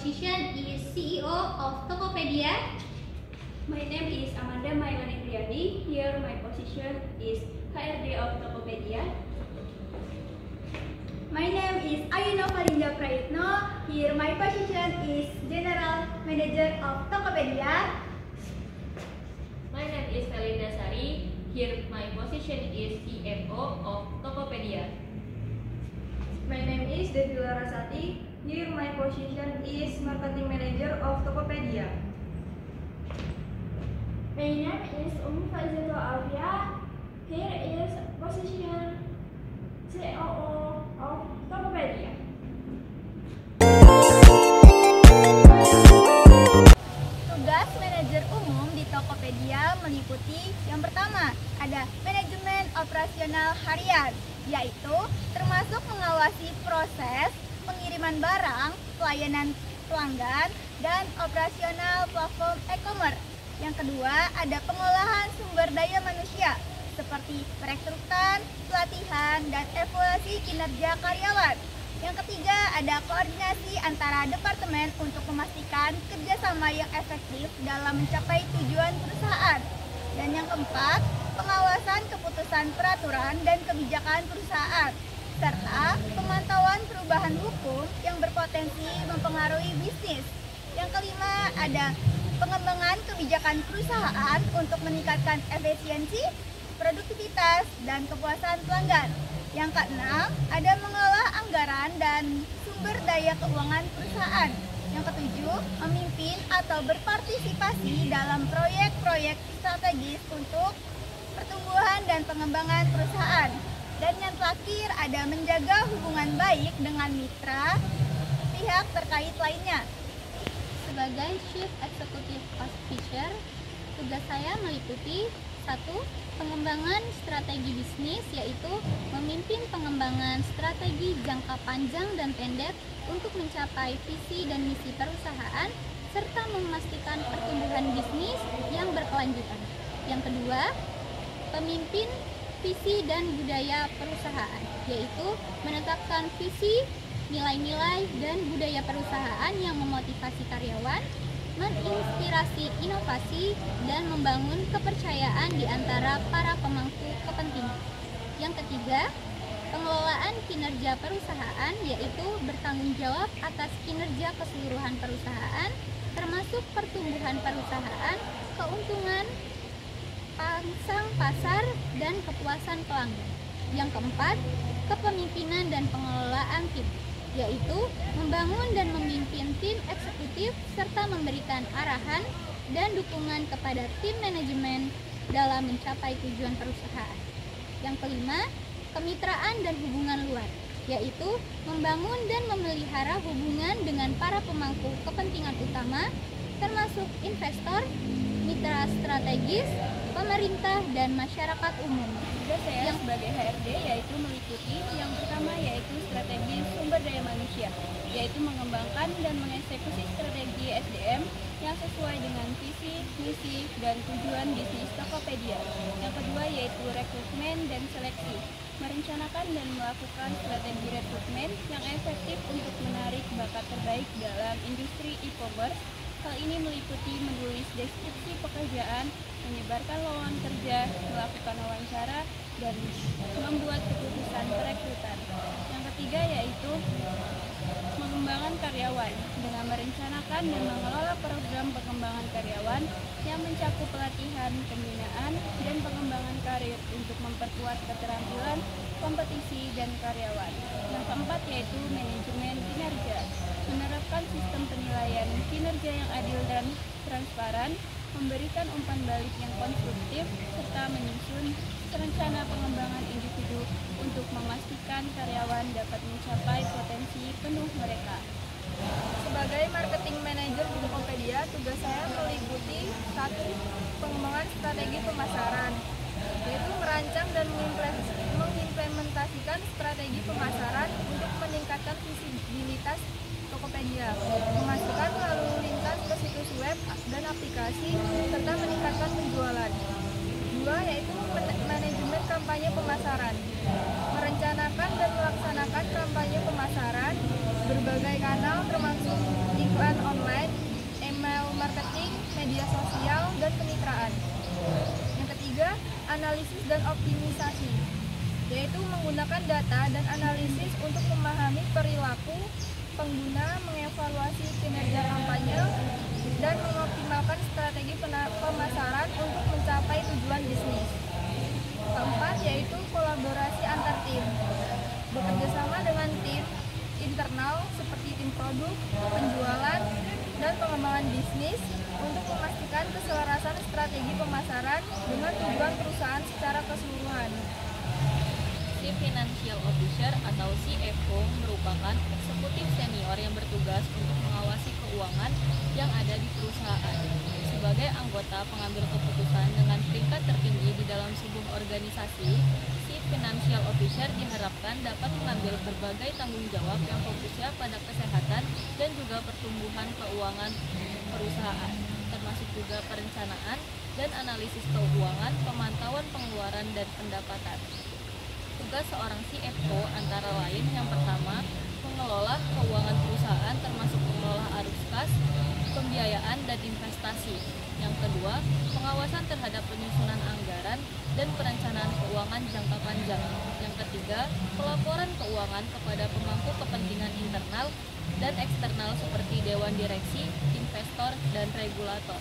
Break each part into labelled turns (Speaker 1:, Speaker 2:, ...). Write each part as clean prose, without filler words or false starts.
Speaker 1: position is CEO of Tokopedia.
Speaker 2: My name is Amanda Mailani Priyadi. Here my position is HRD of Tokopedia.
Speaker 3: My name is Ayuno Farinda Prayitno. Here my position is General Manager of Tokopedia.
Speaker 4: My name is Felinda Sari. Here my position is CFO of Tokopedia.
Speaker 5: My name is Devi Larasati. Here my position is Marketing Manager of Tokopedia.
Speaker 6: My name is Faizatu Alvia. Here is position COO of Tokopedia.
Speaker 3: Tugas manajer umum di Tokopedia meliputi yang pertama, ada manajemen operasional harian, yaitu termasuk mengawasi proses pengiriman barang, pelayanan pelanggan, dan operasional platform e-commerce. Yang kedua, ada pengolahan sumber daya manusia, seperti perekrutan, pelatihan, dan evaluasi kinerja karyawan. Yang ketiga, ada koordinasi antara departemen untuk memastikan kerjasama yang efektif dalam mencapai tujuan perusahaan. Dan yang keempat, pengawasan keputusan peraturan dan kebijakan perusahaan, serta pemantauan perubahan hukum yang berpotensi mempengaruhi bisnis. Yang kelima, ada pengembangan kebijakan perusahaan untuk meningkatkan efisiensi, produktivitas, dan kepuasan pelanggan. Yang keenam, ada mengelola anggaran dan sumber daya keuangan perusahaan. Yang ketujuh, memimpin atau berpartisipasi dalam proyek-proyek strategis untuk pertumbuhan dan pengembangan perusahaan. Dan yang terakhir, ada menjaga hubungan baik dengan mitra pihak terkait lainnya.
Speaker 1: Sebagai Chief Executive Officer, tugas saya meliputi 1. Pengembangan strategi bisnis, yaitu memimpin pengembangan strategi jangka panjang dan pendek untuk mencapai visi dan misi perusahaan, serta memastikan pertumbuhan bisnis yang berkelanjutan. Yang kedua, pemimpin visi dan budaya perusahaan, yaitu menetapkan visi, nilai-nilai, dan budaya perusahaan yang memotivasi karyawan, menginspirasi inovasi, dan membangun kepercayaan di antara para pemangku kepentingan. Yang ketiga, pengelolaan kinerja perusahaan, yaitu bertanggung jawab atas kinerja keseluruhan perusahaan, termasuk pertumbuhan perusahaan, keuntungan, pangsang pasar, dan kepuasan pelanggan. Yang keempat, kepemimpinan dan pengelolaan tim, yaitu membangun dan memimpin tim eksekutif serta memberikan arahan dan dukungan kepada tim manajemen dalam mencapai tujuan perusahaan. Yang kelima, kemitraan dan hubungan luar, yaitu membangun dan memelihara hubungan dengan para pemangku kepentingan utama, termasuk investor, mitra strategis, pemerintah, dan masyarakat umum.
Speaker 2: Tugas saya sebagai HRD yaitu meliputi yang pertama yaitu strategi sumber daya manusia, yaitu mengembangkan dan mengeksekusi strategi SDM yang sesuai dengan visi, misi, dan tujuan bisnis Tokopedia. Yang kedua yaitu rekrutmen dan seleksi, merencanakan dan melakukan strategi rekrutmen yang efektif untuk menarik bakat terbaik dalam industri e-commerce. Hal ini meliputi menulis deskripsi pekerjaan, menyebarkan lowongan kerja, melakukan wawancara, dan membuat keputusan perekrutan. Yang ketiga yaitu pengembangan karyawan dengan merencanakan dan mengelola program pengembangan karyawan yang mencakup pelatihan, pembinaan, dan pengembangan karir untuk memperkuat keterampilan, kompetisi, dan karyawan. Yang keempat yaitu manajemen kinerja, menerapkan sistem penilaian kinerja yang adil dan transparan, memberikan umpan balik yang konstruktif, serta menyusun rencana pengembangan individu untuk memastikan karyawan dapat mencapai potensi penuh mereka.
Speaker 5: Sebagai marketing manager di Tokopedia, tugas saya meliputi 1. Pengembangan strategi pemasaran, yaitu merancang dan mengimplementasikan strategi pemasaran untuk meningkatkan visibilitas Tokopedia, memastikan lalu lintas ke situs web dan aplikasi, serta meningkatkan penjualan. 2. Yaitu manajemen kampanye pemasaran, merencanakan dan melaksanakan kampanye pemasaran berbagai kanal termasuk iklan online, email marketing, media sosial, dan kemitraan. Yang ketiga, analisis dan optimisasi, yaitu menggunakan data dan analisis untuk memahami perilaku pengguna, mengevaluasi kinerja kampanye, dan mengoptimalkan strategi pemasaran untuk mencapai tujuan bisnis. 4. Yaitu kolaborasi antar tim, bekerjasama dengan tim internal seperti tim produk, penjualan, dan pengembangan bisnis untuk memastikan keselarasan strategi pemasaran dengan tujuan perusahaan secara keseluruhan.
Speaker 4: Chief Financial Officer atau CFO merupakan eksekutif senior yang bertugas untuk mengawasi keuangan yang ada di perusahaan. Sebagai anggota pengambil keputusan dengan peringkat tertinggi di dalam sebuah organisasi, Chief Financial Officer diharapkan dapat mengambil berbagai tanggung jawab yang fokusnya pada kesehatan dan juga pertumbuhan keuangan perusahaan, termasuk juga perencanaan dan analisis keuangan, pemantauan pengeluaran dan pendapatan. Tugas seorang CFO antara lain yang pertama, mengelola keuangan perusahaan termasuk mengelola arus kas, pembiayaan dan investasi. Yang kedua, pengawasan terhadap penyusunan anggaran dan perencanaan keuangan jangka panjang. Yang ketiga, pelaporan keuangan kepada pemangku kepentingan internal dan eksternal seperti dewan direksi, investor, dan regulator.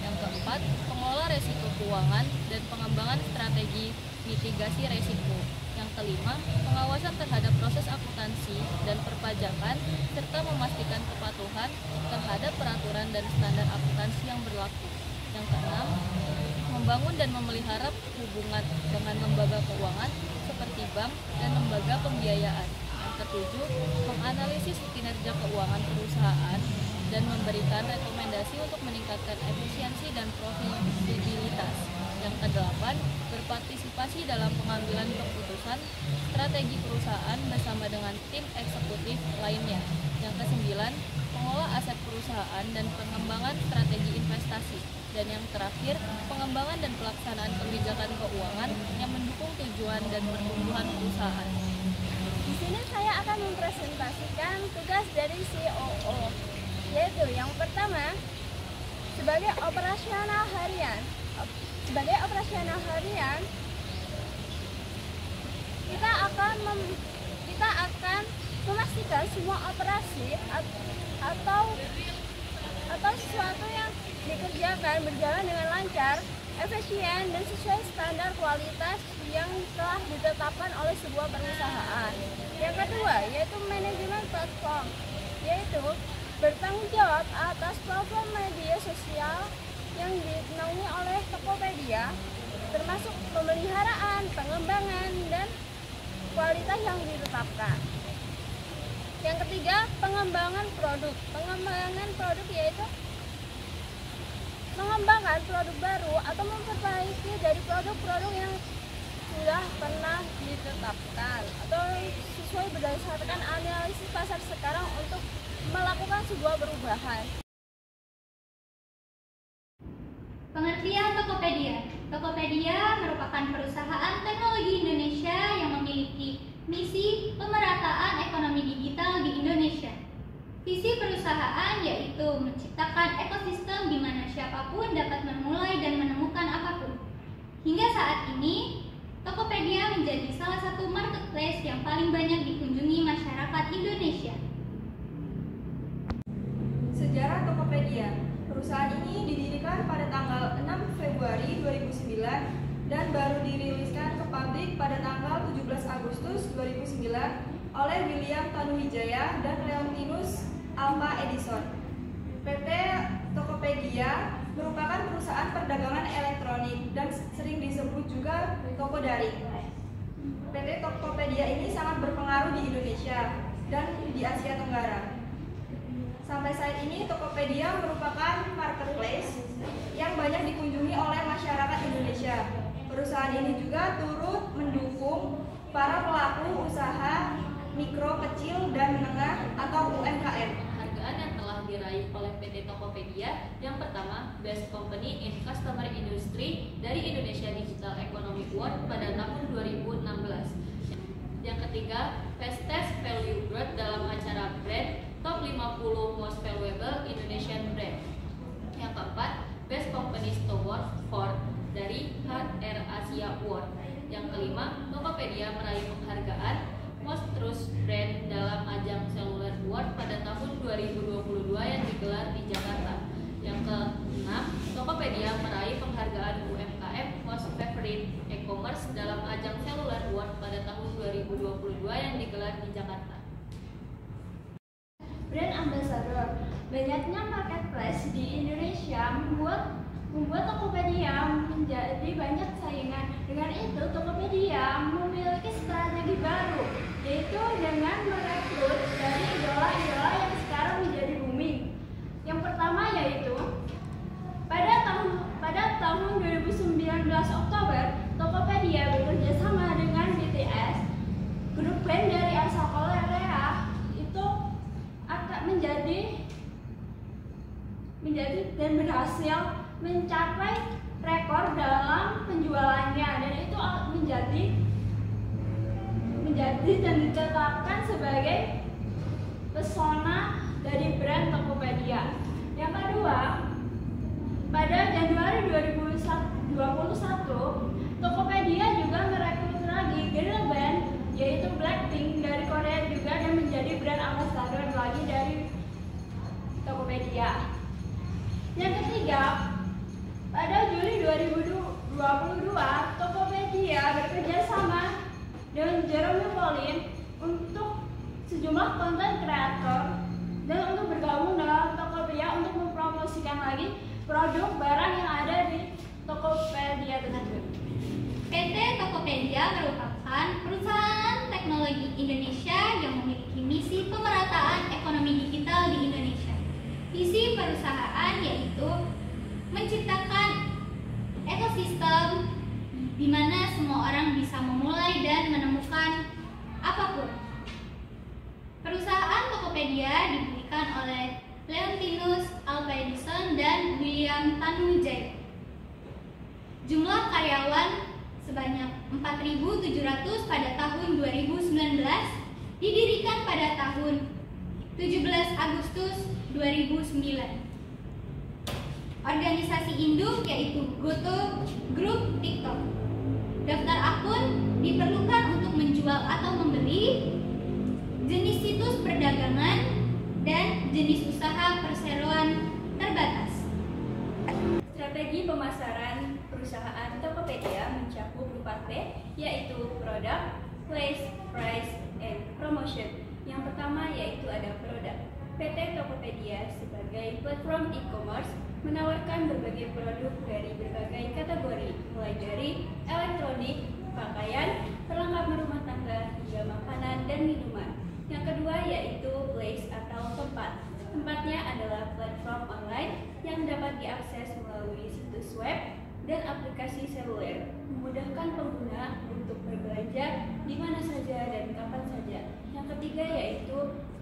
Speaker 4: Yang keempat, pengelola resiko keuangan dan pengembangan strategi mitigasi resiko. Yang kelima, pengawasan terhadap proses akuntansi dan perpajakan serta memastikan kepatuhan terhadap peraturan dan standar akuntansi yang berlaku. Yang keenam, membangun dan memelihara hubungan dengan lembaga keuangan seperti bank dan lembaga pembiayaan. Yang ketujuh, menganalisis kinerja keuangan perusahaan dan memberikan rekomendasi untuk meningkatkan efisiensi dan profitabilitas. Yang kedelapan, berpartisipasi dalam pengambilan keputusan strategi perusahaan bersama dengan tim eksekutif lainnya. Yang kesembilan, mengolah aset perusahaan dan pengembangan strategi investasi. Dan yang terakhir, pengembangan dan pelaksanaan kebijakan keuangan yang mendukung tujuan dan pertumbuhan perusahaan.
Speaker 6: Di sini saya akan mempresentasikan tugas dari COO, yaitu yang pertama, sebagai operasional harian. Sebagai operasional harian, kita akan memastikan semua operasi atau sesuatu yang dikerjakan berjalan dengan lancar, efisien, dan sesuai standar kualitas yang telah ditetapkan oleh sebuah perusahaan. Yang kedua, yaitu manajemen platform, yaitu bertanggung jawab atas platform media sosial yang dinaungi oleh Tokopedia, termasuk pemeliharaan, pengembangan, dan kualitas yang ditetapkan. Yang ketiga, pengembangan produk. Pengembangan produk yaitu mengembangkan produk baru atau memperbaiki dari produk-produk yang sudah pernah ditetapkan atau sesuai berdasarkan analisis pasar sekarang untuk melakukan sebuah perubahan.
Speaker 1: Pengertian Tokopedia. Tokopedia merupakan perusahaan teknologi Indonesia yang memiliki misi pemerataan ekonomi digital di Indonesia. Visi perusahaan yaitu menciptakan ekosistem di mana siapapun dapat memulai dan menemukan apapun. Hingga saat ini, Tokopedia menjadi salah satu marketplace yang paling banyak dikunjungi masyarakat Indonesia.
Speaker 5: Sejarah Tokopedia. Perusahaan ini didirikan pada tanggal 6 Februari 2009 dan baru diriliskan ke publik pada tanggal 17 Agustus 2009 oleh William Tanuwijaya dan Leontinus Alva Edison. PT Tokopedia
Speaker 3: Tokopedia merupakan perusahaan perdagangan elektronik dan sering disebut juga toko daring. PT Tokopedia ini sangat berpengaruh di Indonesia dan di Asia Tenggara. Sampai saat ini Tokopedia merupakan marketplace yang banyak dikunjungi oleh masyarakat Indonesia. Perusahaan ini juga turut mendukung para pelaku usaha mikro, kecil, dan menengah atau UMKM.
Speaker 4: Penghargaan yang telah diraih oleh PT Tokopedia, yang pertama, Best Company in Customer Industry dari Indonesia Digital Economy Award pada tahun 2016. Yang ketiga, Fastest Value Growth dalam acara Brand Top 50 Most Valuable Indonesian Brand. Yang keempat, Best Company Steward dari HR Asia Award. Yang kelima, Tokopedia meraih penghargaan Most Trust Brand dalam ajang Cellular Award pada tahun 2022 yang digelar di Jakarta. Yang keenam, Tokopedia meraih penghargaan UMKM Most Favorite E-commerce dalam ajang Cellular Award pada tahun 2022 yang digelar di Jakarta.
Speaker 6: Brand Ambassador. Banyaknya marketplace di Indonesia membuat Tokopedia menjadi banyak saingan. Dengan itu, Tokopedia memiliki strategi baru, yaitu dengan merekrut dari idola-idola yang sekarang menjadi booming. Yang pertama yaitu pada tahun 2019 Oktober, Tokopedia bekerja sama dengan BTS, grup band dari asal Korea. Itu akan menjadi dan berhasil mencapai rekor dalam penjualannya, dan itu menjadi dan ditetapkan sebagai pesona dari brand Tokopedia. Yang kedua, pada Januari 2021, Tokopedia juga merekrut lagi girl band yaitu Blackpink dari Korea juga dan menjadi brand ambassador lagi dari Tokopedia. Yang ketiga, pada Juli 2022, Tokopedia bekerja sama dengan Jeremy Pauline untuk sejumlah konten kreator dan untuk bergabung dalam Tokopedia untuk mempromosikan lagi produk barang yang ada di Tokopedia tersebut.
Speaker 1: PT Tokopedia merupakan perusahaan teknologi Indonesia yang memiliki misi pemerataan ekonomi digital di Indonesia. Visi perusahaan yaitu menciptakan ekosistem di mana semua orang bisa memulai dan menemukan apapun. Perusahaan Tokopedia didirikan oleh Leontinus Alva-Edison dan William Tanuwijaya. Jumlah karyawan sebanyak 4.700 pada tahun 2019, didirikan pada tahun 17 Agustus 2009. Organisasi induk yaitu GoTo Group TikTok. Daftar akun diperlukan untuk menjual atau membeli, jenis situs perdagangan, dan jenis usaha perseroan terbatas.
Speaker 2: Strategi pemasaran perusahaan Tokopedia mencakup 4P, yaitu product, place, price, and promotion. Yang pertama yaitu ada produk. PT Tokopedia sebagai platform e-commerce menawarkan berbagai produk dari berbagai kategori, mulai dari elektronik, pakaian, perlengkapan rumah tangga, hingga makanan dan minuman. Yang kedua yaitu place atau tempat. Tempatnya adalah platform online yang dapat diakses melalui situs web dan aplikasi seluler, memudahkan pengguna untuk berbelanja di mana saja dan kapan saja. Yang ketiga yaitu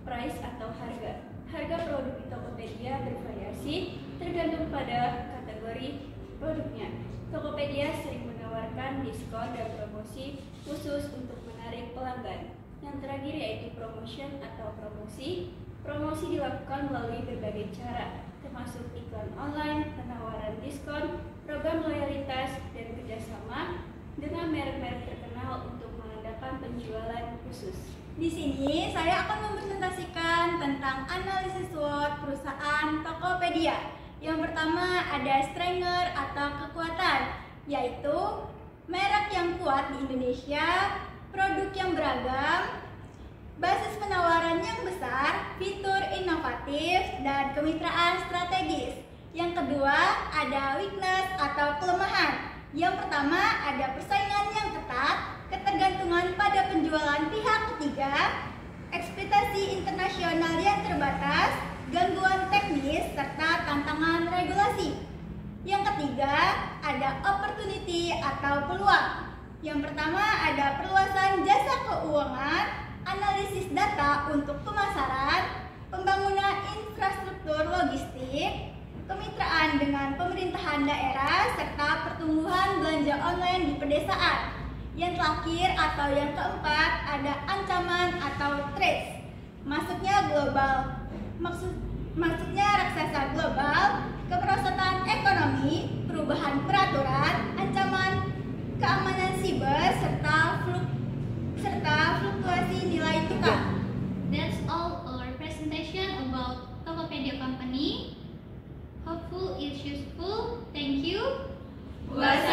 Speaker 2: price atau harga. Harga produk di Tokopedia bervariasi tergantung pada kategori produknya. Tokopedia sering menawarkan diskon dan promosi khusus untuk menarik pelanggan. Yang terakhir yaitu promotion atau promosi. Promosi dilakukan melalui berbagai cara, termasuk iklan online, penawaran diskon, program loyalitas, dan kerjasama dengan merek-merek terkenal untuk mengadakan penjualan khusus.
Speaker 3: Di sini saya akan mempresentasikan tentang analisis SWOT perusahaan Tokopedia. Yang pertama ada strength atau kekuatan, yaitu merek yang kuat di Indonesia, produk yang beragam, basis penawaran yang besar, fitur inovatif, dan kemitraan strategis. Yang kedua ada weakness atau kelemahan. Yang pertama ada persaingan yang ketat, ketergantungan pada penjualan pihak ketiga, ekspektasi internasional yang terbatas, gangguan teknis, serta tantangan regulasi. Yang ketiga ada opportunity atau peluang. Yang pertama ada perluasan jasa keuangan, analisis data untuk pemasaran, pembangunan infrastruktur logistik, kemitraan dengan pemerintahan daerah, serta pertumbuhan belanja online di pedesaan. Yang terakhir atau yang keempat ada ancaman atau threats. Maksudnya global. Maksudnya raksasa global, kemerosotan ekonomi, perubahan peraturan, ancaman keamanan siber, serta fluktuasi nilai tukar.
Speaker 1: That's all our presentation about Tokopedia Company. Hopeful it's useful. Thank you.
Speaker 3: Wassalamualaikum.